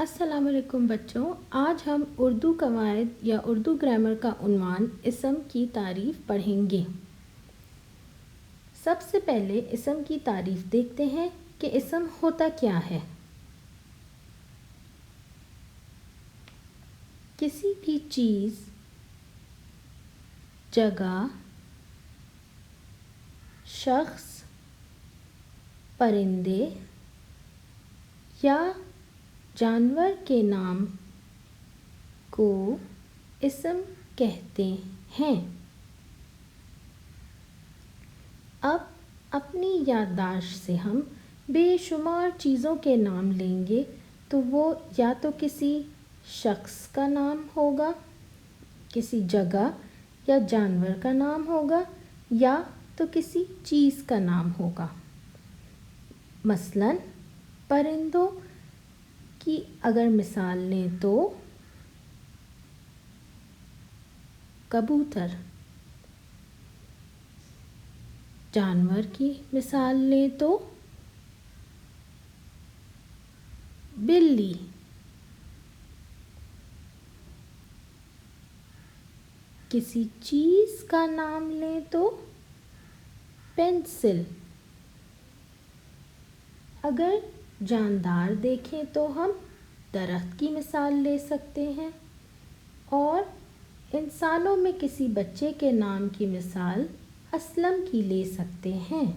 السلام علیکم بچوں، آج ہم اردو قواعد یا اردو گرامر کا عنوان اسم کی تعریف پڑھیں گے۔ سب سے پہلے اسم کی تعریف دیکھتے ہیں کہ اسم ہوتا کیا ہے۔ کسی بھی چیز، جگہ، شخص، پرندے یا جانور کے نام کو اسم کہتے ہیں۔ اب اپنی یادداشت سے ہم بے شمار چیزوں کے نام لیں گے تو وہ یا تو کسی شخص کا نام ہوگا، کسی جگہ یا جانور کا نام ہوگا یا تو کسی چیز کا نام ہوگا۔ مثلاً پرندوں کی اگر مثال لیں تو کبوتر، جانور کی مثال لیں تو بلی، کسی چیز کا نام لیں تو پینسل، اگر جاندار دیکھیں تو ہم درخت کی مثال لے سکتے ہیں، اور انسانوں میں کسی بچے کے نام کی مثال اسلم کی لے سکتے ہیں۔